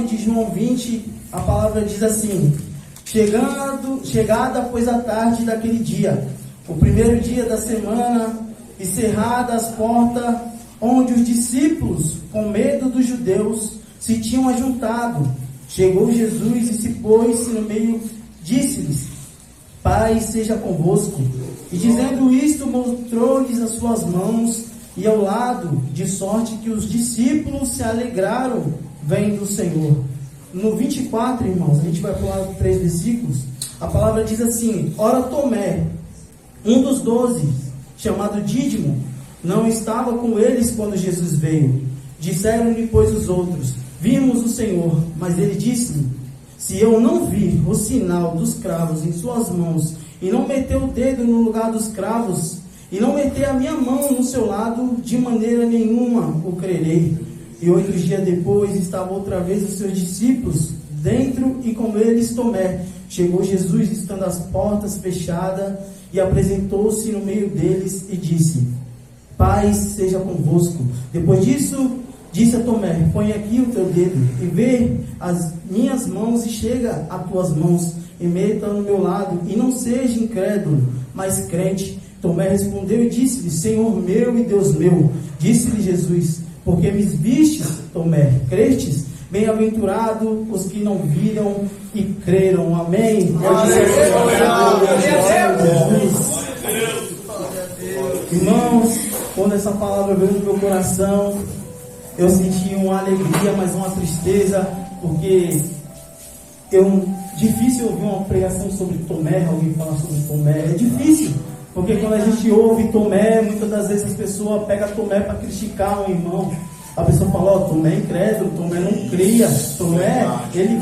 de João 20, a palavra diz assim: chegada pois a tarde daquele dia, o primeiro dia da semana, e cerradas as portas, onde os discípulos, com medo dos judeus, se tinham ajuntado, chegou Jesus e se pôs no meio, disse-lhes: Paz seja convosco. E dizendo isto, mostrou-lhes as suas mãos e ao lado, de sorte que os discípulos se alegraram vendo o Senhor. No 24, irmãos, a gente vai pular 3 versículos, a palavra diz assim: Ora Tomé, um dos 12, chamado Dídimo, não estava com eles quando Jesus veio. Disseram-lhe, pois, os outros: Vimos o Senhor. Mas ele disse-lhe: Se eu não vir o sinal dos cravos em suas mãos, e não meter o dedo no lugar dos cravos, e não meter a minha mão no seu lado, de maneira nenhuma o crerei. E 8 dias depois estavam outra vez os seus discípulos dentro, e com eles Tomé. Chegou Jesus, estando as portas fechadas, e apresentou-se no meio deles e disse: Paz seja convosco. Depois disso, disse a Tomé: Põe aqui o teu dedo e vê as minhas mãos, e chega a tuas mãos e meta no meu lado, e não seja incrédulo, mas crente. Tomé respondeu e disse-lhe: Senhor meu e Deus meu. Disse-lhe Jesus: Porque me vistes, Tomé, crestes? Bem-aventurado os que não viram e creram. Amém. Irmãos, quando essa palavra veio no meu coração, eu senti uma alegria, mas uma tristeza, porque difícil ouvir uma pregação sobre Tomé, alguém falar sobre Tomé, é difícil, porque quando a gente ouve Tomé, muitas das vezes as pessoas pegam Tomé para criticar um irmão. A pessoa fala: Tomé é incrédulo, Tomé não cria, Tomé, ele,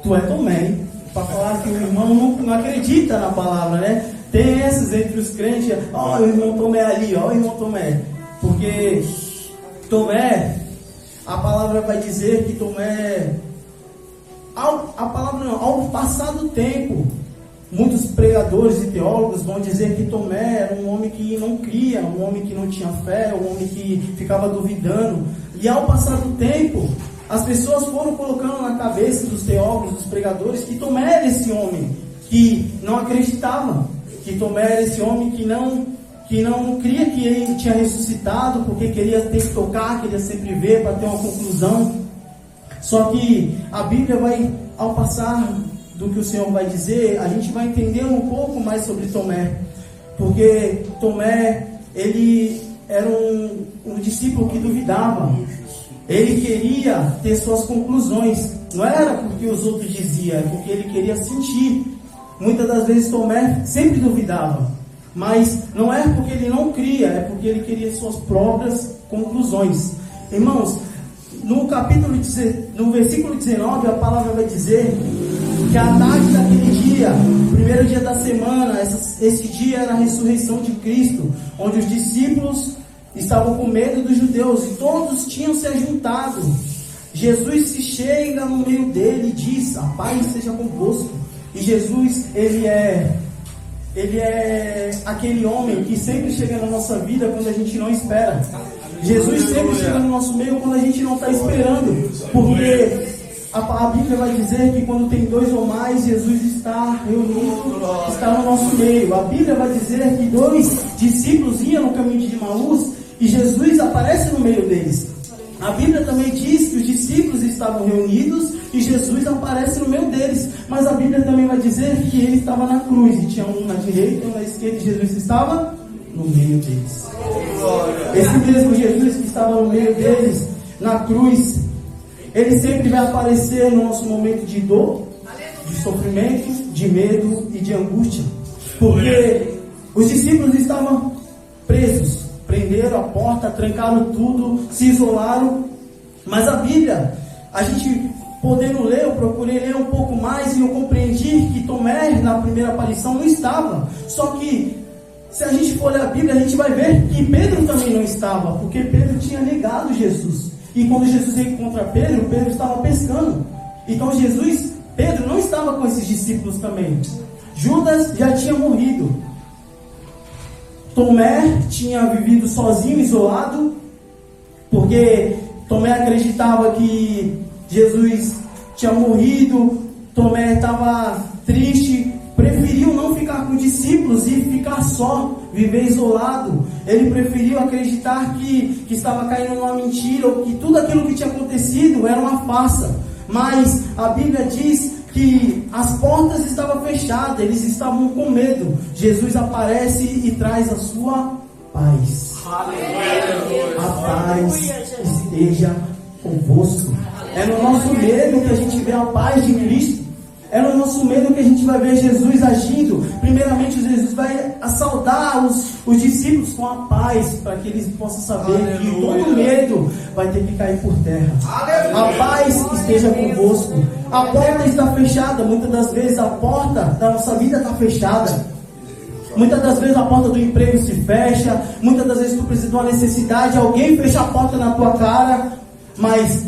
tu é Tomé, para falar que o irmão não acredita na palavra, né? Tem essas entre os crentes: o irmão Tomé ali, o irmão Tomé, porque Tomé, a palavra vai dizer que Tomé, ao passar do tempo, muitos pregadores e teólogos vão dizer que Tomé era um homem que não cria, um homem que não tinha fé, um homem que ficava duvidando. E ao passar do tempo, as pessoas foram colocando na cabeça dos teólogos, dos pregadores, que Tomé era esse homem que não acreditava, que Tomé era esse homem que não cria que ele tinha ressuscitado, porque queria ter que tocar, queria sempre ver para ter uma conclusão. Só que a Bíblia vai, ao passar do que o Senhor vai dizer, a gente vai entender um pouco mais sobre Tomé, porque Tomé, ele era um discípulo que duvidava, ele queria ter suas conclusões, não era porque os outros diziam, é porque ele queria sentir. Muitas das vezes Tomé sempre duvidava, mas não é porque ele não cria, é porque ele queria suas próprias conclusões. Irmãos, no versículo 19, a palavra vai dizer que a tarde daquele dia, o primeiro dia da semana, esse dia era a ressurreição de Cristo, onde os discípulos estavam com medo dos judeus e todos tinham se ajuntado. Jesus se chega no meio dele e diz: A paz seja convosco. E Jesus, ele é aquele homem que sempre chega na nossa vida quando a gente não espera. Jesus sempre chega no nosso meio quando a gente não está esperando, porque a Bíblia vai dizer que quando tem 2 ou mais, Jesus está reunido, está no nosso meio. A Bíblia vai dizer que 2 discípulos iam no caminho de Emaús e Jesus aparece no meio deles. A Bíblia também diz que os discípulos estavam reunidos e Jesus aparece no meio deles. Mas a Bíblia também vai dizer que ele estava na cruz, e tinha um na direita e um na esquerda, e Jesus estava no meio deles. Esse mesmo Jesus que estava no meio deles, na cruz, ele sempre vai aparecer no nosso momento de dor, de sofrimento, de medo e de angústia. Porque os discípulos estavam presos, prenderam a porta, trancaram tudo, se isolaram. Mas a Bíblia, a gente podendo ler, eu procurei ler um pouco mais e eu compreendi que Tomé, na primeira aparição, não estava. Só que, se a gente for ler a Bíblia, a gente vai ver que Pedro também não estava, porque Pedro tinha negado Jesus. E quando Jesus encontra Pedro, Pedro estava pescando. Então Pedro não estava com esses discípulos também. Judas já tinha morrido. Tomé tinha vivido sozinho, isolado, porque Tomé acreditava que Jesus tinha morrido, Tomé estava triste, preferiu não ficar com os discípulos e ficar só, viver isolado. Ele preferiu acreditar que estava caindo numa mentira, ou que tudo aquilo que tinha acontecido era uma farsa. Mas a Bíblia diz que as portas estavam fechadas, eles estavam com medo. Jesus aparece e traz a sua paz. A paz esteja convosco. É no nosso medo que a gente vê a paz de Cristo. É no nosso medo que a gente vai ver Jesus agindo. Primeiramente, Jesus vai saudar os discípulos com a paz, para que eles possam saber que todo medo vai ter que cair por terra. A paz esteja convosco. A porta está fechada. Muitas das vezes a porta da nossa vida está fechada. Muitas das vezes a porta do emprego se fecha. Muitas das vezes tu precisa de uma necessidade, alguém fecha a porta na tua cara. Mas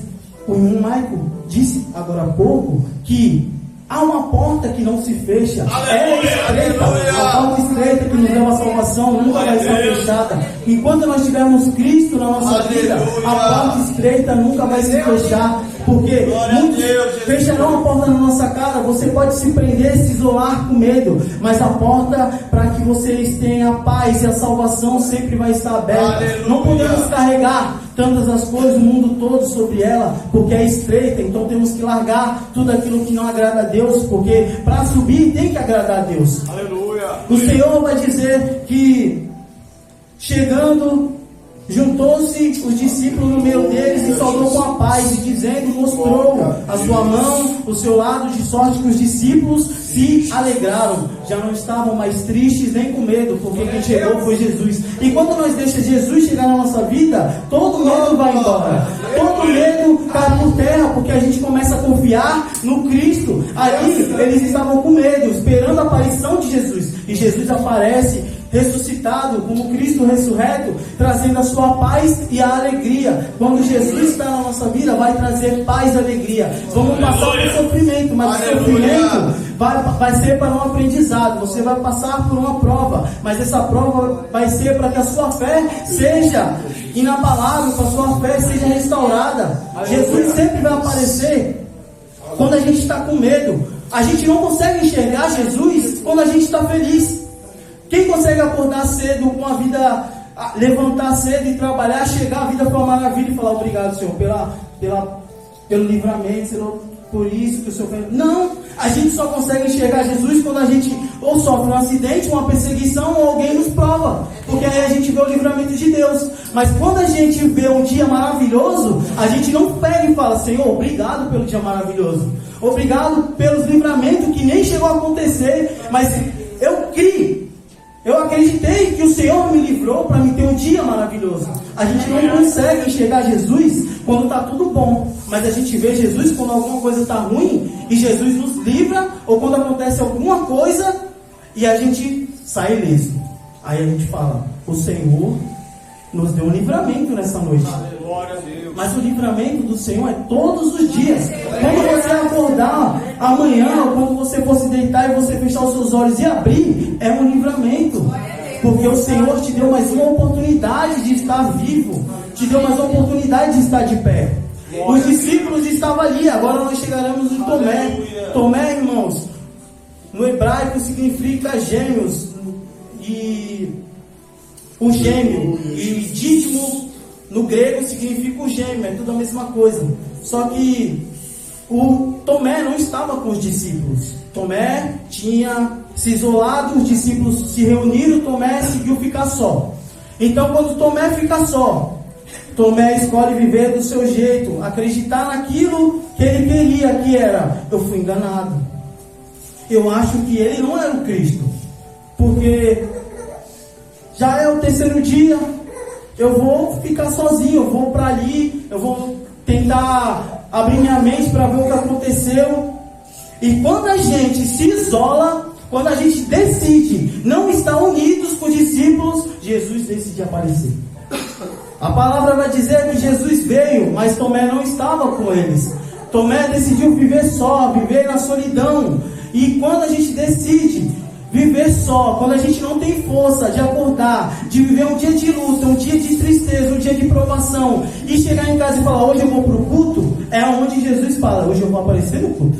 o irmão Michael disse agora há pouco que há uma porta que não se fecha. É estreita. A porta estreita que nos leva à salvação nunca vai estar fechada. Enquanto nós tivermos Cristo na nossa vida, a porta estreita nunca vai se fechar. Porque muitos fecharão a porta na nossa cara. Você pode se prender, se isolar com medo, mas a porta para que vocês tenham a paz e a salvação sempre vai estar aberta. Não podemos carregar tantas as coisas, o mundo todo sobre ela, porque é estreita. Então temos que largar tudo aquilo que não agrada a Deus, porque para subir tem que agradar a Deus. Aleluia. O Senhor vai dizer que chegando, juntou-se os discípulos no meio deles e saudou com a paz, e dizendo, mostrou a sua mão, o seu lado, de sorte que os discípulos se alegraram. Já não estavam mais tristes nem com medo, porque quem chegou foi Jesus. E quando nós deixamos Jesus chegar na nossa vida, todo medo vai embora. Todo medo cai por terra, porque a gente começa a confiar no Cristo. Ali eles estavam com medo, esperando a aparição de Jesus. E Jesus aparece ressuscitado, como Cristo ressurreto, trazendo a sua paz e a alegria. Quando Jesus está na nossa vida, vai trazer paz e alegria. Vamos passar por sofrimento, mas o sofrimento vai ser para um aprendizado. Você vai passar por uma prova, mas essa prova vai ser para que a sua fé seja inabalável, que a sua fé seja restaurada. Jesus sempre vai aparecer quando a gente está com medo. A gente não consegue enxergar Jesus quando a gente está feliz. Quem consegue acordar cedo com a vida, levantar cedo e trabalhar, chegar, a vida foi uma maravilha e falar obrigado, Senhor, pelo livramento, Senhor, por isso que o Senhor fez. Não, a gente só consegue enxergar Jesus quando a gente ou sofre um acidente, uma perseguição, ou alguém nos prova, porque aí a gente vê o livramento de Deus. Mas quando a gente vê um dia maravilhoso, a gente não pega e fala, Senhor, obrigado pelo dia maravilhoso, obrigado pelos livramentos que nem chegou a acontecer, mas eu criei. Eu acreditei que o Senhor me livrou para me ter um dia maravilhoso. A gente não consegue enxergar Jesus quando está tudo bom, mas a gente vê Jesus quando alguma coisa está ruim, e Jesus nos livra, ou quando acontece alguma coisa e a gente sai ileso. Aí a gente fala, o Senhor nos deu um livramento nessa noite. Mas o livramento do Senhor é todos os dias. Quando você acordar amanhã, ou quando você for se deitar e você fechar os seus olhos e abrir, é um livramento. Porque o Senhor te deu mais uma oportunidade de estar vivo, te deu mais uma oportunidade de estar de pé. Os discípulos estavam ali, agora nós chegaremos em Tomé. Tomé, irmãos, no hebraico significa gêmeos, e o gêmeo, e dídimo no grego significa o gêmeo, é tudo a mesma coisa. Só que o Tomé não estava com os discípulos. Tomé tinha se isolado, os discípulos se reuniram, Tomé seguiu ficar só. Então quando Tomé fica só, Tomé escolhe viver do seu jeito, acreditar naquilo que ele queria, que era, eu fui enganado. Eu acho que ele não era o Cristo, porque já é o terceiro dia, eu vou ficar sozinho, eu vou para ali, eu vou tentar abrir minha mente para ver o que aconteceu. E quando a gente se isola, quando a gente decide não estar unidos com os discípulos, Jesus decide aparecer. A palavra vai dizer que Jesus veio, mas Tomé não estava com eles. Tomé decidiu viver só, viver na solidão. E quando a gente decide viver só, quando a gente não tem força de acordar, de viver um dia de luta, um dia de tristeza, um dia de provação, e chegar em casa e falar, hoje eu vou para o culto, é onde Jesus fala: hoje eu vou aparecer no culto.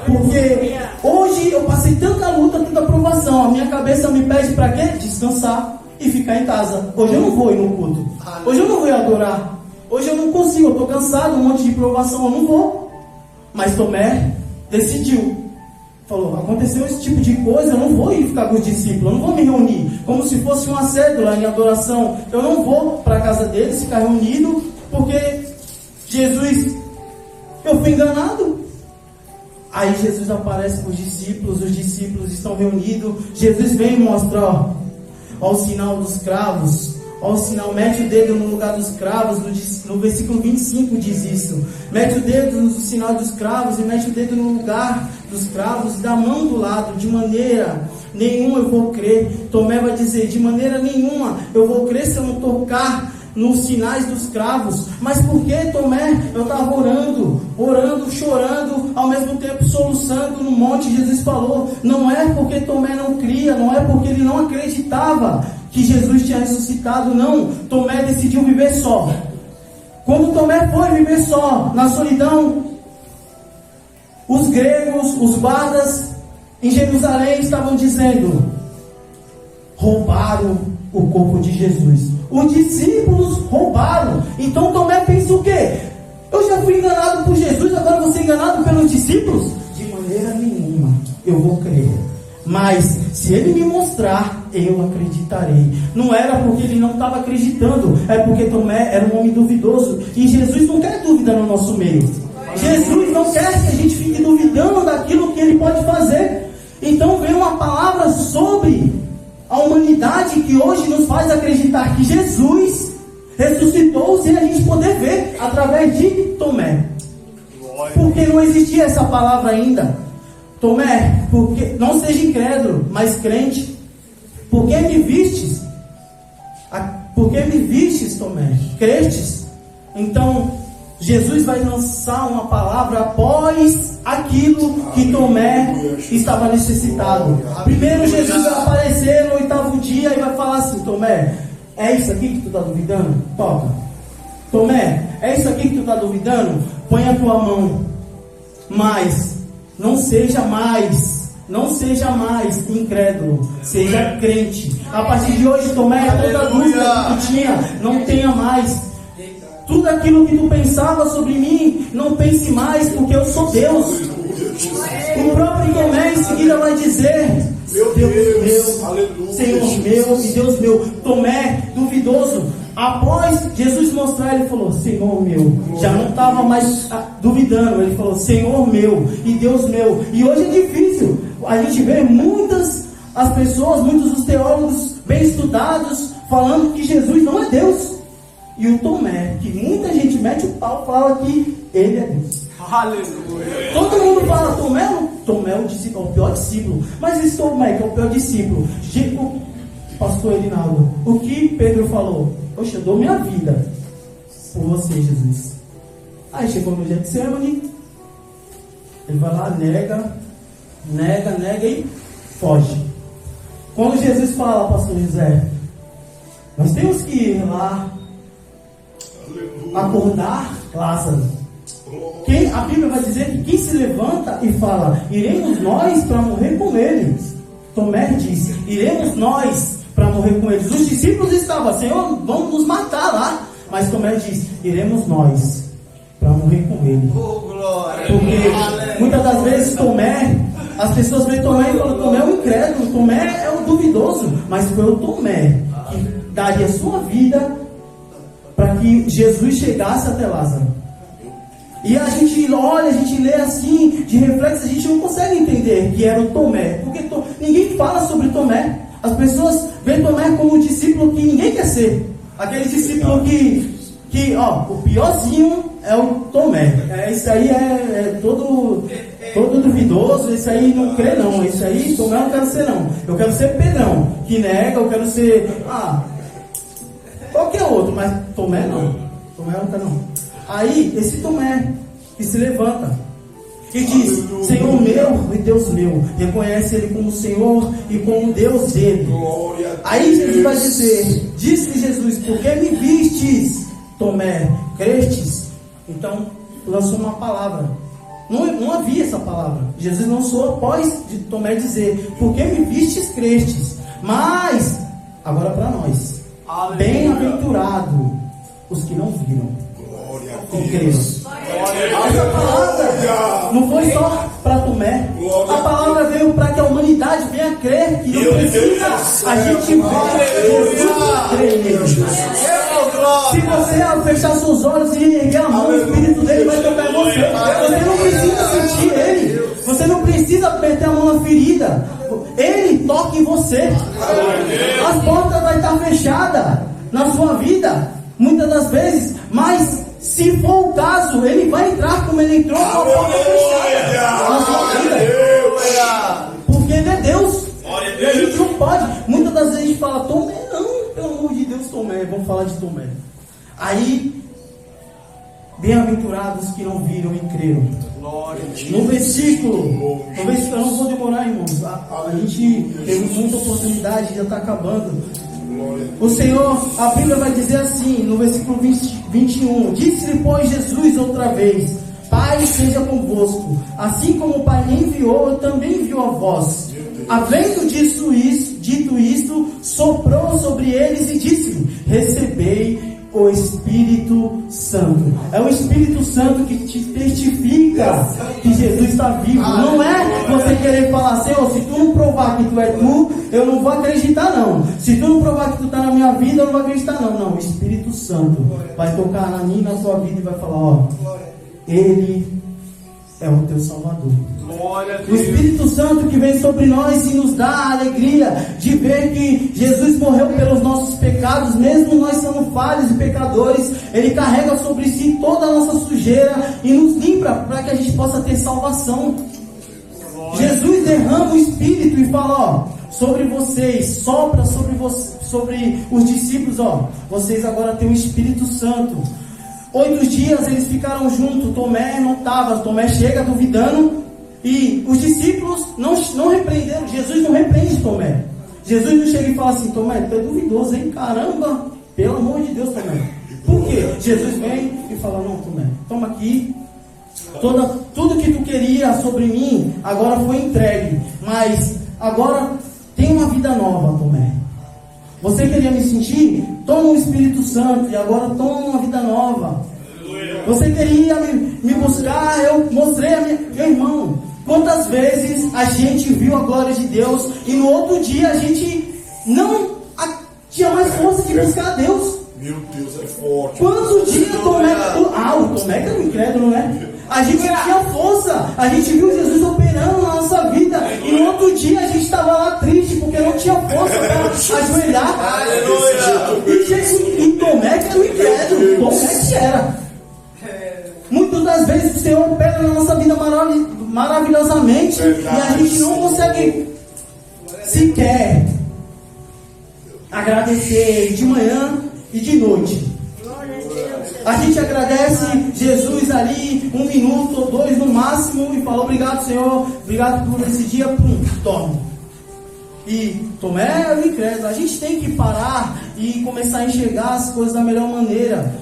Porque hoje eu passei tanta luta, tanta provação, a minha cabeça me pede para quê? Descansar e ficar em casa. Hoje eu não vou ir no culto, hoje eu não vou ir adorar, hoje eu não consigo, eu estou cansado, um monte de provação, eu não vou. Mas Tomé decidiu, falou: aconteceu esse tipo de coisa, eu não vou ir ficar com os discípulos, eu não vou me reunir como se fosse uma cédula em adoração, eu não vou para a casa deles ficar reunido, porque Jesus, eu fui enganado. Aí Jesus aparece para os discípulos estão reunidos, Jesus vem e mostra, ó o sinal dos cravos, ó o sinal, mete o dedo no lugar dos cravos, no versículo 25 diz isso, mete o dedo no sinal dos cravos e mete o dedo no lugar dos cravos e dá a mão do lado, de maneira nenhuma eu vou crer. Tomé vai dizer: de maneira nenhuma eu vou crer se eu não tocar nos sinais dos cravos. Mas por que, Tomé? Eu estava orando, chorando, ao mesmo tempo soluçando no monte. Jesus falou: não é porque Tomé não cria, não é porque ele não acreditava que Jesus tinha ressuscitado, não. Tomé decidiu viver só. Quando Tomé foi viver só, na solidão, os gregos, os guardas em Jerusalém estavam dizendo: roubaram o corpo de Jesus. Os discípulos roubaram. Então Tomé pensa o quê? Eu já fui enganado por Jesus, agora vou ser enganado pelos discípulos? De maneira nenhuma eu vou crer. Mas se ele me mostrar, eu acreditarei. Não era porque ele não estava acreditando, é porque Tomé era um homem duvidoso. E Jesus não quer dúvida no nosso meio. Jesus não quer que a gente fique duvidando daquilo que ele pode fazer. Então vem uma palavra sobre a humanidade que hoje nos faz acreditar que Jesus ressuscitou sem a gente poder ver, através de Tomé. Porque não existia essa palavra ainda. Tomé, porque não seja incrédulo, mas crente. Porque me vistes? Porque me vistes, Tomé? Crestes? Então Jesus vai lançar uma palavra após aquilo que Tomé estava necessitado. Primeiro Jesus vai aparecer no 8º dia e vai falar assim: Tomé, é isso aqui que tu está duvidando? Toca. Tomé, é isso aqui que tu está duvidando? Põe a tua mão. Mas não seja mais incrédulo, seja crente. A partir de hoje, Tomé, toda dúvida que tu tinha, não tenha mais. Tudo aquilo que tu pensava sobre mim, não pense mais, porque eu sou Deus. O próprio Tomé em seguida vai dizer: Deus meu, Senhor meu e Deus meu. Tomé, duvidoso, após Jesus mostrar, ele falou: Senhor meu. Já não estava mais duvidando, ele falou: Senhor meu e Deus meu. E hoje é difícil, a gente vê muitos dos teólogos bem estudados, falando que Jesus não é Deus. E o Tomé, que muita gente mete o pau, fala que ele é Deus. Aleluia. Todo mundo fala: Tomé é o pior discípulo. Mas esse Tomé, que é o pior discípulo, pastor Erinaldo, o que Pedro falou? Poxa, eu dou minha vida por você, Jesus. Aí chegou no Getsemane, ele vai lá, nega e foge. Quando Jesus fala, pastor José, nós temos que ir lá acordar Lázaro. A Bíblia vai dizer que quem se levanta e fala: iremos nós para morrer com ele. Tomé diz: iremos nós para morrer com eles. Os discípulos estavam: Senhor, vamos nos matar lá. Mas Tomé diz: iremos nós para morrer com ele. Porque muitas das vezes Tomé, as pessoas veem Tomé e falam: Tomé é um incrédulo, Tomé é um duvidoso. Mas foi o Tomé que daria sua vida para que Jesus chegasse até Lázaro. E a gente olha, a gente lê assim, de reflexo, a gente não consegue entender que era o Tomé. Porque ninguém fala sobre Tomé. As pessoas veem Tomé como um discípulo que ninguém quer ser. Aquele discípulo que o piorzinho é o Tomé. Esse aí é todo duvidoso, esse aí não crê não. Esse aí, Tomé, eu não quero ser não. Eu quero ser Pedrão, que nega, eu quero ser... qualquer outro, mas Tomé não. Tomé não quero não. Aí, esse Tomé que se levanta e diz: Senhor meu e Deus meu. Reconhece ele como Senhor e como Deus dele. Aí Jesus vai dizer: disse Jesus: porque me vistes, Tomé, crestes? Então, lançou uma palavra. Não havia essa palavra. Jesus lançou após de Tomé dizer: porque me vistes, crestes. Mas, agora para nós, bem-aventurado os que não viram e creram. Essa palavra não foi só para Tomé. A palavra veio para que a humanidade venha a crer que não precisa a gente ver Jesus crer nele. Se você fechar seus olhos e erguer a mão, o Espírito dele vai tocar em você. Você não precisa sentir ele. Você não precisa meter a mão na ferida. Ele toca em você. As portas vão estar fechadas na sua vida, muitas das vezes, mas se for o caso, ele vai entrar como ele entrou com a porta fechada na sua vida. Porque ele é Deus. E a gente não pode. Muitas das vezes a gente fala: Tomé, não, pelo amor de Deus, Tomé. Vamos falar de Tomé. Aí, bem-aventurados que não viram e creram. No versículo, eu não vou demorar, irmãos. A gente teve muita oportunidade, já está acabando. O Senhor, a Bíblia vai dizer assim, no versículo 21: disse-lhe, pois, Jesus outra vez: Pai seja convosco, assim como o Pai me enviou, eu também envio a vós. Havendo dito isto, soprou sobre eles e disse-lhe: recebei o Espírito Santo. É o Espírito Santo que te testifica que Jesus está vivo. Não é você querer falar: Senhor, se tu não provar que tu é tu, eu não vou acreditar não. Se tu não provar que tu está na minha vida, eu não vou acreditar não. Não, o Espírito Santo vai tocar na minha, na sua vida e vai falar: ó, Ele é o teu Salvador. O Espírito Santo que vem sobre nós e nos dá a alegria de ver que Jesus morreu pelos nossos pecados, mesmo nós sendo falhos e pecadores. Ele carrega sobre si toda a nossa sujeira e nos limpa para que a gente possa ter salvação. Jesus derrama o Espírito e fala: ó, sobre vocês, sopra sobre os discípulos, ó, vocês agora têm o Espírito Santo. 8 dias eles ficaram juntos. Tomé não estava. Tomé chega duvidando. E os discípulos não repreenderam. Jesus não repreende Tomé. Jesus não chega e fala assim: Tomé, tu é duvidoso, hein? Caramba, pelo amor de Deus, Tomé. Por quê? Jesus vem e fala: não, Tomé, toma aqui. Tudo que tu queria sobre mim agora foi entregue. Mas agora tem uma vida nova, Tomé. Você queria me sentir? Toma o Espírito Santo e agora toma uma vida nova. Você queria me buscar? Eu mostrei a minha... Meu irmão, quantas vezes a gente viu a glória de Deus e no outro dia a gente não tinha mais força de buscar a Deus? Meu Deus, é forte. Quantos dias Tomé... o Tomé que era um incrédulo, né? A gente tinha força, a gente viu Jesus operando na nossa vida e no outro dia a gente estava lá triste porque não tinha força para ajoelhar. E Tomé que era um incrédulo, Tomé que era. Muitas das vezes o Senhor opera na nossa vida maravilhosamente e a gente não consegue sequer agradecer de manhã e de noite. A gente agradece Jesus ali 1 minuto ou 2 no máximo e fala: obrigado, Senhor, obrigado por esse dia, toma. E Tomé é o incrédulo. A gente tem que parar e começar a enxergar as coisas da melhor maneira,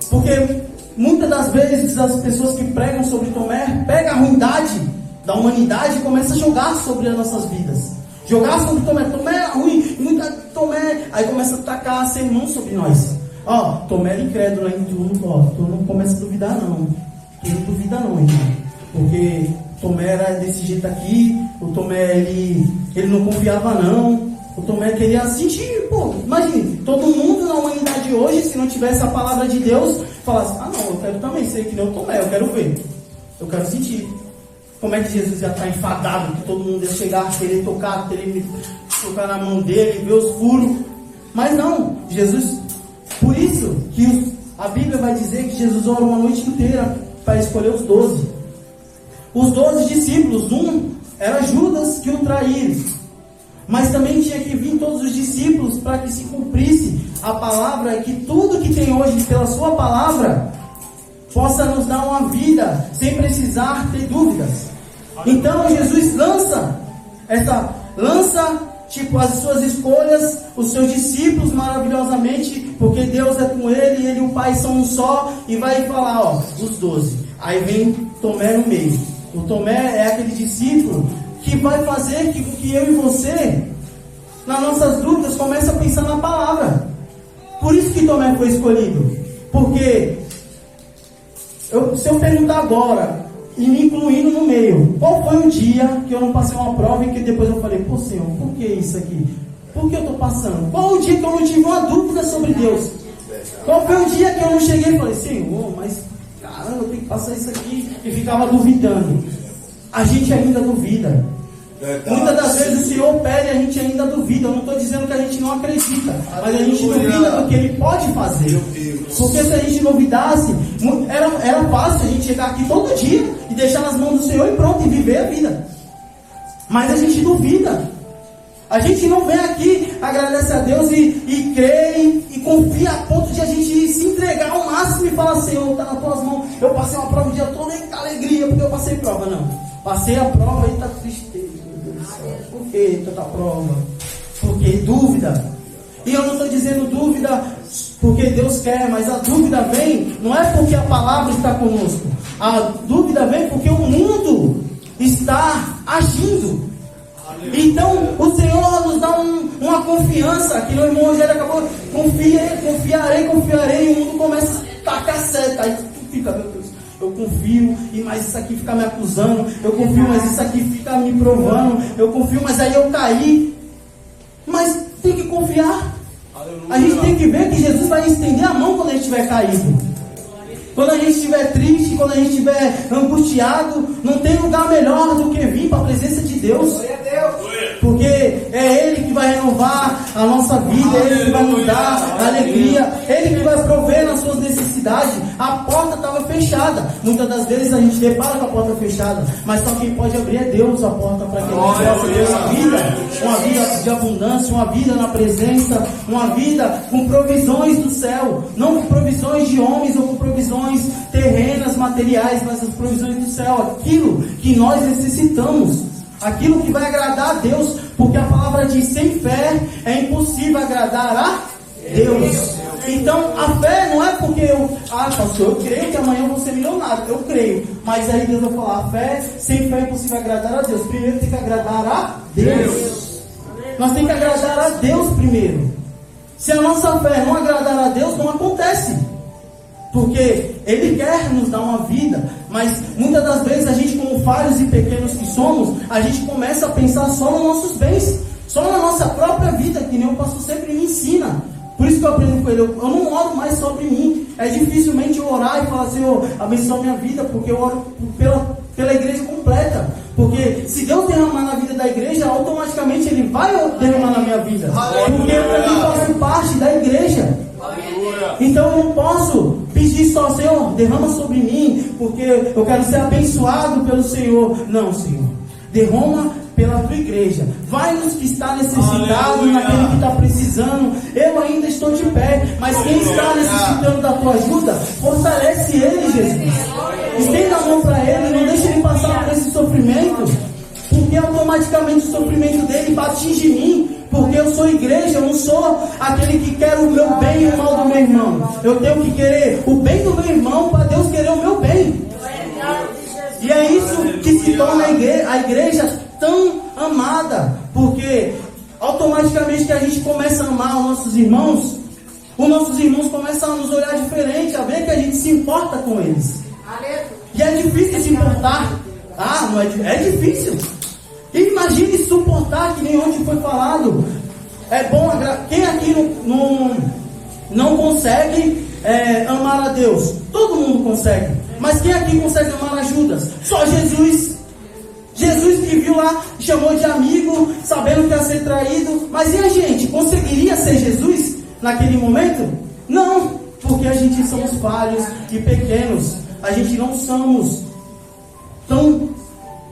porque muitas das vezes as pessoas que pregam sobre Tomé pegam a ruindade da humanidade e começam a jogar sobre as nossas vidas. Jogar sobre Tomé. Tomé é ruim, Tomé. Aí começa a tacar sermão sobre nós. Ó, Tomé era incrédulo aí, tu não começa a duvidar não. Tu não duvida não, irmão. Porque Tomé era desse jeito aqui. O Tomé, ele não confiava não. O Tomé queria sentir, pô, imagine, todo mundo na humanidade hoje, se não tivesse a palavra de Deus, falasse: ah não, eu quero também ser que nem o Tomé, eu quero ver, eu quero sentir. Como é que Jesus ia estar enfadado, que todo mundo ia chegar, querer tocar na mão dele, ver os furos. Mas não, Jesus, por isso que a Bíblia vai dizer que Jesus orou uma noite inteira para escolher os 12. Os 12 discípulos, um era Judas que o traiu. Mas também tinha que vir todos os discípulos para que se cumprisse a palavra, que tudo que tem hoje pela sua palavra possa nos dar uma vida sem precisar ter dúvidas. Então Jesus lança tipo, as suas escolhas, os seus discípulos maravilhosamente, porque Deus é com ele, ele e o Pai são um só, e vai falar, ó, os 12. Aí vem Tomé no meio. O Tomé é aquele discípulo que vai fazer que eu e você, nas nossas dúvidas, comece a pensar na palavra. Por isso que Tomé foi escolhido. Porque, se eu perguntar agora, e me incluindo no meio, qual foi o dia que eu não passei uma prova e que depois eu falei, pô Senhor, por que isso aqui? Por que eu estou passando? Qual o dia que eu não tive uma dúvida sobre Deus? Qual foi o dia que eu não cheguei e falei, Senhor, mas caramba, eu tenho que passar isso aqui, e ficava duvidando. A gente ainda duvida. Muitas das vezes o Senhor pede e a gente ainda duvida. Eu não estou dizendo que a gente não acredita, mas a gente duvida do que Ele pode fazer. Porque se a gente duvidasse, era fácil a gente chegar aqui todo dia e deixar nas mãos do Senhor e pronto, e viver a vida. Mas a gente duvida. A gente não vem aqui, agradece a Deus e crê e confia a ponto de a gente se entregar ao máximo e falar, Senhor, está nas tuas mãos. Eu passei uma prova o dia todo, eita alegria, porque eu passei prova. Não, passei a prova e está tristeza. Por que tanta prova? Porque dúvida. E eu não estou dizendo dúvida porque Deus quer, mas a dúvida vem, não é porque a palavra está conosco. A dúvida vem porque o mundo está agindo. Então o Senhor nos dá uma confiança, que o irmão Rogério acabou, confiarei, e o mundo começa a tacar seta, aí tu fica, meu Deus, eu confio, mas isso aqui fica me acusando, eu confio, mas isso aqui fica me provando, eu confio, mas aí eu caí. Mas tem que confiar. A gente tem que ver que Jesus vai estender a mão quando a gente estiver caído. Quando a gente estiver triste, quando a gente estiver angustiado, não tem lugar melhor do que vir para a presença de Deus. Porque é Ele que vai renovar a nossa vida, é Ele que vai nos dar alegria, Ele que vai prover nas suas necessidades. A porta estava fechada. Muitas das vezes a gente depara com a porta fechada, mas só quem pode abrir é Deus a porta para que a gente possa ter uma vida de abundância, uma vida na presença, uma vida com provisões do céu, não com provisões de homens ou com provisões terrenas, materiais, mas as provisões do céu, aquilo que nós necessitamos, aquilo que vai agradar a Deus, porque a palavra diz, sem fé é impossível agradar a Deus. Então a fé não é porque pastor, eu creio que amanhã eu vou ser milionário, eu creio, mas aí Deus vai falar, a fé, sem fé é impossível agradar a Deus. Primeiro tem que agradar a Deus. Nós temos que agradar a Deus primeiro. Se a nossa fé não agradar a Deus, não acontece. Porque Ele quer nos dar uma vida, mas muitas das vezes a gente, como falhos e pequenos que somos, a gente começa a pensar só nos nossos bens, só na nossa própria vida, que nem o pastor sempre me ensina. Por isso que eu aprendo com ele, eu não oro mais sobre mim. É dificilmente eu orar e falar, Senhor, abençoa minha vida, porque eu oro pela igreja completa. Porque se Deus derramar na vida da igreja, automaticamente Ele vai derramar na minha vida. Porque eu também faço parte da igreja. Então eu não posso pedir só, Senhor, derrama sobre mim, porque eu quero ser abençoado pelo Senhor. Não, Senhor, derrama pela tua igreja. Vai nos que está necessitado, naquele que está precisando. Eu ainda estou de pé, mas quem está necessitando da tua ajuda, fortalece ele, Jesus. Estenda a mão para ele, não deixe ele passar por esse sofrimento, porque automaticamente o sofrimento dele vai atingir mim. Porque eu sou igreja, eu não sou aquele que quer o meu bem e o mal do meu irmão. Eu tenho que querer o bem do meu irmão para Deus querer o meu bem. E é isso que se torna a igreja tão amada. Porque automaticamente que a gente começa a amar os nossos irmãos começam a nos olhar diferente, a ver que a gente se importa com eles. E é difícil se importar. Não é difícil. Imagine suportar, que nem onde foi falado. É bom, quem aqui não consegue amar a Deus? Todo mundo consegue. Mas quem aqui consegue amar a Judas? Só Jesus. Jesus que viu lá, chamou de amigo, sabendo que ia ser traído. Mas e a gente? Conseguiria ser Jesus naquele momento? Não, porque a gente somos falhos e pequenos. A gente não somos tão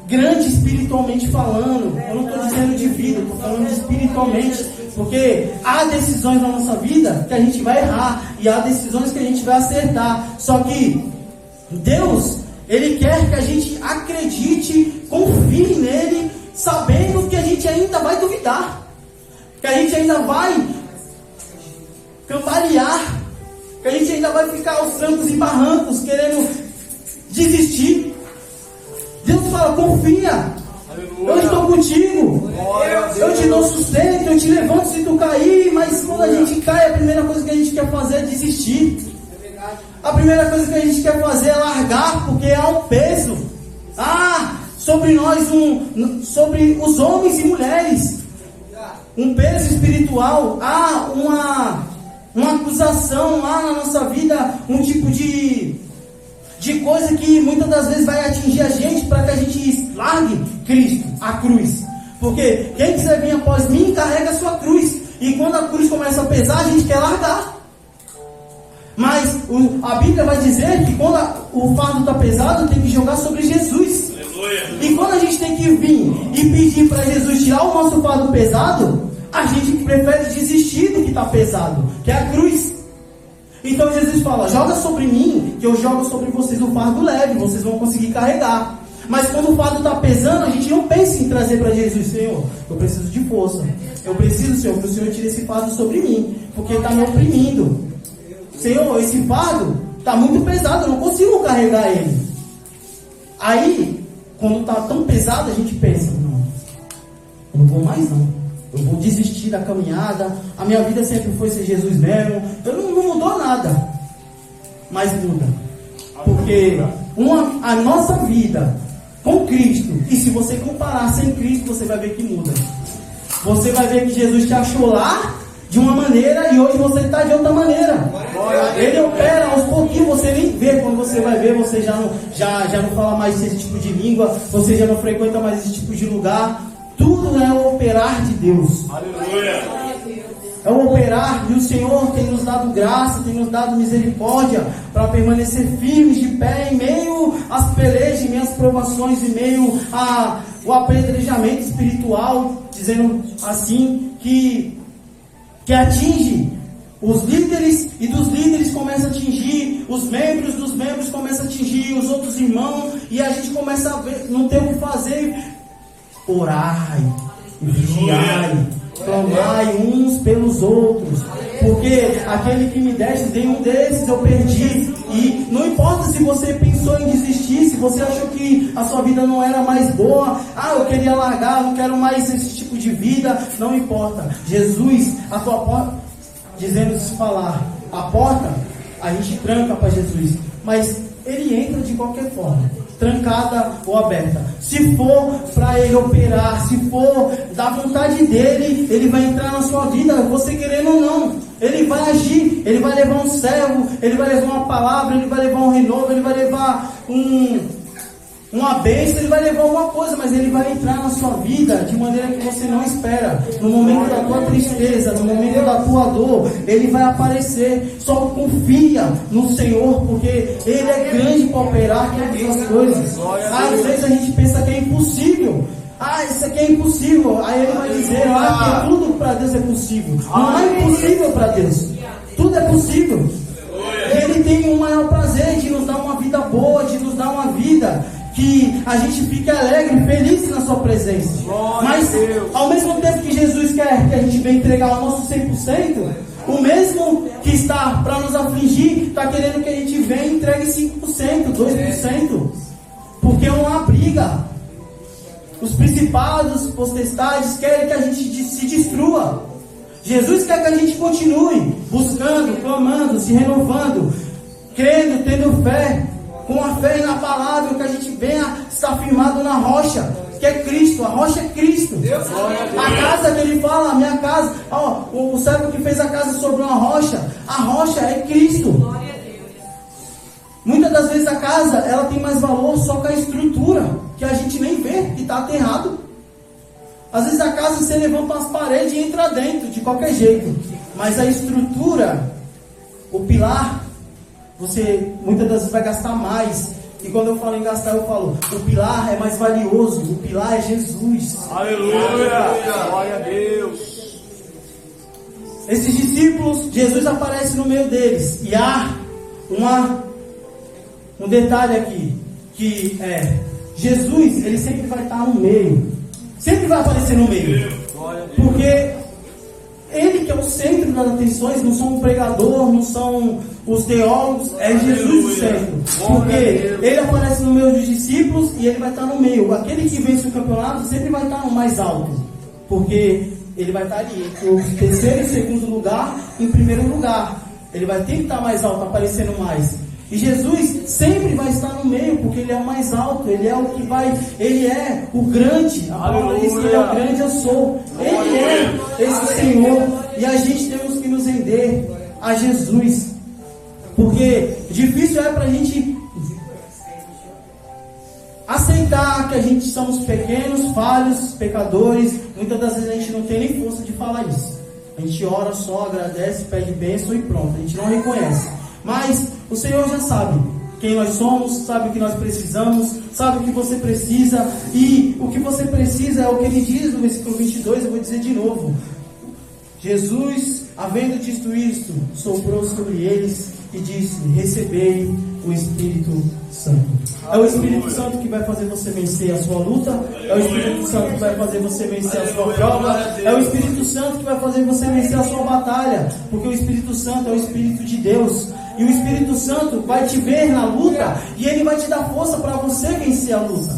grande espiritualmente falando. Eu não estou dizendo de vida, estou falando de espiritualmente, porque há decisões na nossa vida que a gente vai errar e há decisões que a gente vai acertar. Só que Deus, Ele quer que a gente acredite, confie nele, sabendo que a gente ainda vai duvidar. que a gente ainda vai cambalear, que a gente ainda vai ficar aos trancos e barrancos, querendo desistir. Deus fala, confia, eu estou contigo, eu te dou sustento, eu te levanto se tu cair. Mas quando a gente cai, a primeira coisa que a gente quer fazer é desistir. A primeira coisa que a gente quer fazer é largar, porque há um peso sobre nós, sobre os homens e mulheres, um peso espiritual, há uma acusação, há na nossa vida um tipo de coisa que muitas das vezes vai atingir a gente para que a gente largue Cristo, a cruz. Porque quem quiser vir após mim, carrega a sua cruz. E quando a cruz começa a pesar, a gente quer largar. Mas a Bíblia vai dizer que quando o fardo está pesado, tem que jogar sobre Jesus. Aleluia. E quando a gente tem que vir e pedir para Jesus tirar o nosso fardo pesado, a gente prefere desistir do que está pesado, que é a cruz. Então Jesus fala, joga sobre mim, que eu jogo sobre vocês o fardo leve, vocês vão conseguir carregar. Mas quando o fardo está pesando, a gente não pensa em trazer para Jesus, Senhor, eu preciso de força, eu preciso, Senhor, que o Senhor tire esse fardo sobre mim, porque está me oprimindo. Senhor, esse fardo está muito pesado, eu não consigo carregar ele. Aí, quando está tão pesado, a gente pensa, não, eu não vou mais não, eu vou desistir da caminhada, a minha vida sempre foi ser Jesus mesmo, eu não mudou nada. Mas muda, porque a nossa vida com Cristo, e se você comparar sem Cristo, você vai ver que muda. Você vai ver que Jesus te achou lá de uma maneira e hoje você está de outra maneira. Ele opera aos pouquinhos, você nem vê. Quando você vai ver, você já não fala mais esse tipo de língua, você já não frequenta mais esse tipo de lugar. Tudo é o operar de Deus. Aleluia. É o operar, e o Senhor tem nos dado graça, tem nos dado misericórdia para permanecer firmes de pé em meio às pelejas, em meio às provações, em meio ao apedrejamento espiritual, dizendo assim que atinge os líderes, e dos líderes começa a atingir os membros, dos membros começa a atingir os outros irmãos, e a gente começa a ver, não tem o que fazer. Orai, vigiai, clamai uns pelos outros, porque aquele que me deste, nenhum desses eu perdi. E não importa se você pensou em desistir, se você achou que a sua vida não era mais boa, eu queria largar, não quero mais esse tipo de vida, não importa. Jesus, a tua porta, dizendo se falar, a porta a gente tranca para Jesus, mas ele entra de qualquer forma, trancada ou aberta. Se for para ele operar, se for da vontade dele, ele vai entrar na sua vida, você querendo ou não. Ele vai agir, ele vai levar um servo, ele vai levar uma palavra, ele vai levar um renovo, ele vai levar uma bênção, ele vai levar alguma coisa, mas ele vai entrar na sua vida de maneira que você não espera. No momento da tua tristeza, no momento da tua dor, ele vai aparecer. Só confia no Senhor, porque ele é grande para operar todas as coisas. Às vezes a gente pensa que é impossível. Isso aqui é impossível. Aí ele vai dizer, que tudo para Deus é possível. Não é impossível para Deus. Tudo é possível. Ele tem o maior prazer de nos dar uma vida boa, de nos dar uma vida que a gente fique alegre, feliz na sua presença. Mas ao mesmo tempo que Jesus quer que a gente venha entregar o nosso 100%, o mesmo que está para nos afligir, está querendo que a gente venha e entregue 5%, 2%. Porque é uma briga. Os principados, os potestades querem que a gente se destrua. Jesus quer que a gente continue buscando, clamando, se renovando, crendo, tendo fé, com a fé na palavra, que a gente venha estar firmado na rocha, que é Cristo. A rocha é Cristo. A casa que ele fala, a minha casa, o servo que fez a casa sobre uma rocha, a rocha é Cristo. Muitas das vezes a casa, ela tem mais valor só com a estrutura, que a gente nem vê, que está aterrado. Às vezes a casa você levanta as paredes e entra dentro, de qualquer jeito. Mas a estrutura, o pilar, você muitas das vezes vai gastar mais. E quando eu falo em gastar, eu falo, o pilar é mais valioso, o pilar é Jesus. Aleluia! Glória a Deus! Esses discípulos, Jesus aparece no meio deles. E há um detalhe aqui, que é, Jesus, ele sempre vai estar no meio. Sempre vai aparecer no meio. Porque centro das atenções, não são o pregador, não são os teólogos, é Jesus o centro. Porque ele aparece no meio dos discípulos e ele vai estar no meio. Aquele que vence o campeonato sempre vai estar no mais alto. Porque ele vai estar ali entre o terceiro e segundo lugar, em primeiro lugar. Ele vai ter que estar mais alto, aparecendo mais. E Jesus sempre vai estar no meio, porque ele é o mais alto, ele é o que vai, ele é o grande. A palavra diz que ele é o grande eu sou. Ele é esse Senhor. E a gente temos que nos render a Jesus. Porque difícil é para a gente aceitar que a gente somos pequenos, falhos, pecadores. Muitas das vezes a gente não tem nem força de falar isso. A gente ora só, agradece, pede bênção e pronto. A gente não reconhece. Mas o Senhor já sabe quem nós somos, sabe o que nós precisamos, sabe o que você precisa. E o que você precisa é o que ele diz no versículo 22, eu vou dizer de novo. Jesus, havendo dito isto, soprou sobre eles e disse: recebei o Espírito Santo. É o Espírito Santo que vai fazer você vencer a sua luta. É o Espírito Santo que vai fazer você vencer a sua prova. É o Espírito Santo que vai fazer você vencer a sua batalha. Porque o Espírito Santo é o Espírito de Deus. E o Espírito Santo vai te ver na luta e ele vai te dar força para você vencer a luta.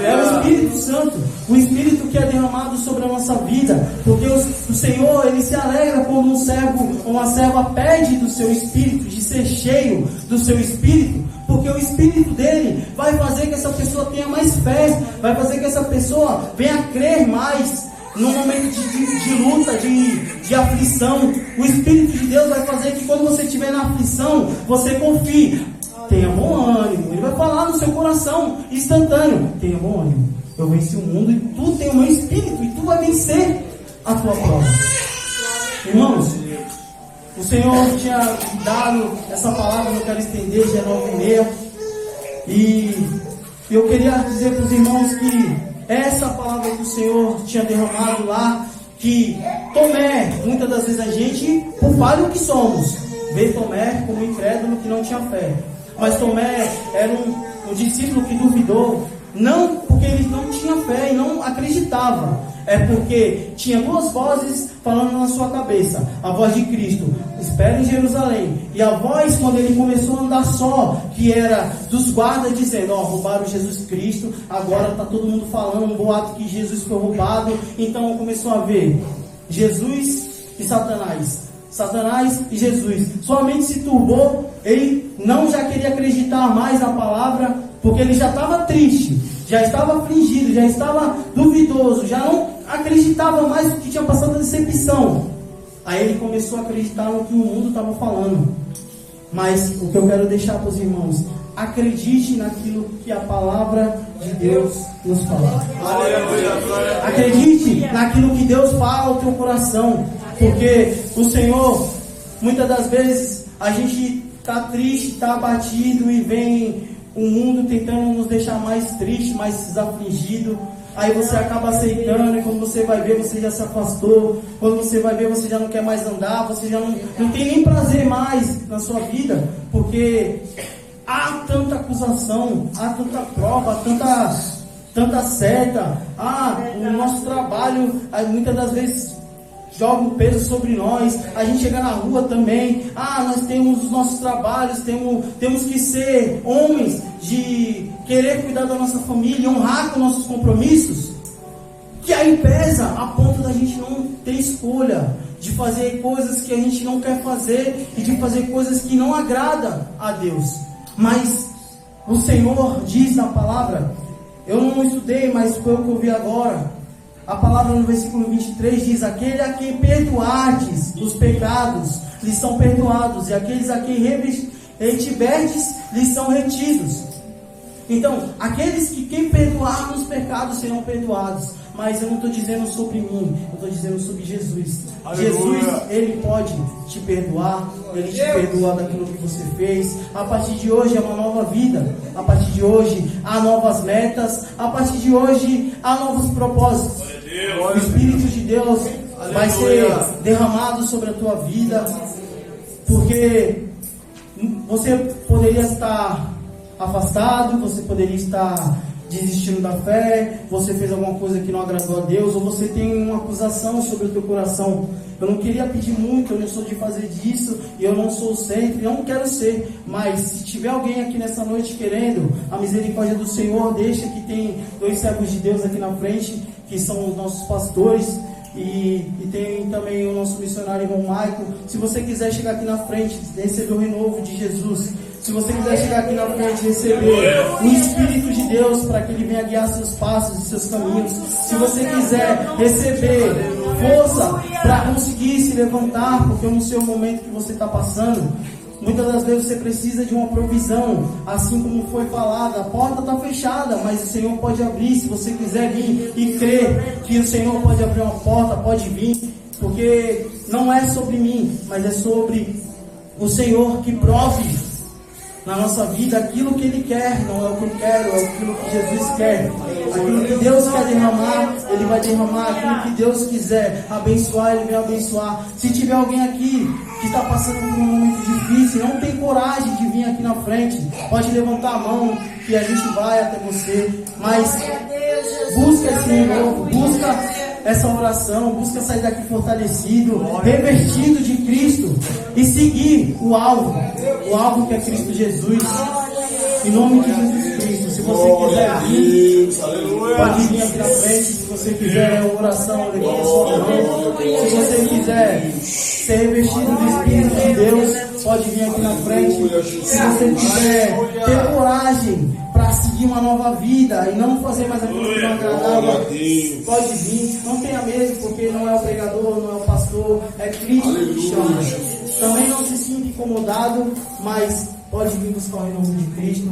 É o Espírito Santo, o Espírito que é derramado sobre a nossa vida. Porque o Senhor, ele se alegra quando um servo ou uma serva pede do seu Espírito, de ser cheio do seu Espírito. Porque o Espírito dele vai fazer que essa pessoa tenha mais fé, vai fazer que essa pessoa venha crer mais. No momento de luta, de aflição, o Espírito de Deus vai fazer que quando você estiver na aflição, você confie. Tenha bom ânimo. Ele vai falar no seu coração, instantâneo. Tenha bom ânimo. Eu venci o mundo e tu tem o meu Espírito e tu vai vencer a tua prova. Irmãos, o Senhor tinha dado essa palavra, eu quero estender, já é 9h30. E eu queria dizer para os irmãos que essa palavra que o Senhor tinha derramado lá, que Tomé, muitas das vezes a gente, por falho que somos, vê Tomé como incrédulo que não tinha fé. Mas Tomé era um discípulo que duvidou, não porque ele não tinha fé e não acreditava, é porque tinha duas vozes falando na sua cabeça. A voz de Cristo: espera em Jerusalém. E a voz, quando ele começou a andar só, que era dos guardas dizendo: ó, roubaram Jesus Cristo, agora está todo mundo falando um boato que Jesus foi roubado. Então começou a ver Jesus e Satanás, Satanás e Jesus. Sua mente se turbou, ele não já queria acreditar mais na palavra, porque ele já estava triste, já estava afligido, já estava duvidoso, já não acreditava mais no que tinha passado a decepção. Aí ele começou a acreditar no que o mundo estava falando. Mas o que eu quero deixar para os irmãos: acredite naquilo que a palavra de Deus nos fala. Acredite naquilo que Deus fala ao teu coração. Porque o Senhor, muitas das vezes, a gente está triste, está abatido e vem o mundo tentando nos deixar mais triste, mais afligido. Aí você acaba aceitando, e quando você vai ver, você já se afastou. Quando você vai ver, você já não quer mais andar, você já não tem nem prazer mais na sua vida, porque há tanta acusação, há tanta prova, há tanta seta. O nosso trabalho, muitas das vezes, joga um peso sobre nós. A gente chega na rua também, nós temos os nossos trabalhos, temos que ser homens de querer cuidar da nossa família, honrar com nossos compromissos, que aí pesa a ponto da gente não ter escolha, de fazer coisas que a gente não quer fazer e de fazer coisas que não agradam a Deus. Mas o Senhor diz na palavra, eu não estudei, mas foi o que eu vi agora. A palavra no versículo 23 diz: aquele a quem perdoardes os pecados, lhes são perdoados, e aqueles a quem retiverdes, lhes são retidos. Então, aqueles que quem perdoar os pecados serão perdoados. Mas eu não estou dizendo sobre mim, eu estou dizendo sobre Jesus. Aleluia. Jesus, ele pode te perdoar, ele te perdoa daquilo que você fez. A partir de hoje é uma nova vida. A partir de hoje há novas metas. A partir de hoje há novos propósitos. O Espírito de Deus vai ser derramado sobre a tua vida. Porque você poderia estar afastado, você poderia estar desistindo da fé, você fez alguma coisa que não agradou a Deus, ou você tem uma acusação sobre o teu coração. Eu não queria pedir muito, eu não sou de fazer disso, e eu não sou sempre, eu não quero ser, mas se tiver alguém aqui nessa noite querendo a misericórdia do Senhor, deixa que tem 2 servos de Deus aqui na frente, que são os nossos pastores, e tem também o nosso missionário irmão Maico. Se você quiser chegar aqui na frente, receber o renovo de Jesus, se você quiser chegar aqui na frente e receber o Espírito de Deus para que Ele venha guiar seus passos e seus caminhos, se você quiser receber força para conseguir se levantar, porque eu não sei o momento que você está passando, muitas das vezes você precisa de uma provisão, assim como foi falado, a porta está fechada, mas o Senhor pode abrir, se você quiser vir e crer que o Senhor pode abrir uma porta, pode vir, porque não é sobre mim, mas é sobre o Senhor que prove na nossa vida aquilo que Ele quer, não é o que eu quero, é aquilo que Jesus quer. Aquilo que Deus quer derramar, Ele vai derramar. Aquilo que Deus quiser abençoar, Ele vai abençoar. Se tiver alguém aqui que está passando por um momento difícil, não tem coragem de vir aqui na frente, pode levantar a mão que a gente vai até você. Mas busca esse renovo, busca essa oração, busca sair daqui fortalecido, revestido de Cristo e seguir o alvo que é Cristo Jesus. Em nome de Jesus Cristo. Se você quiser vir, pode vir aqui na frente. Se você quiser uma oração, levanta a sua mão. Se você quiser ser revestido do Espírito de Deus, pode vir aqui na frente. Se você quiser ter coragem para seguir uma nova vida e não fazer mais aquilo que não agradava, pode vir. Não tenha medo, porque não é o pregador, não é o pastor, é Cristo que chama. Também não se sinta incomodado, mas pode vir buscar o nome de Cristo.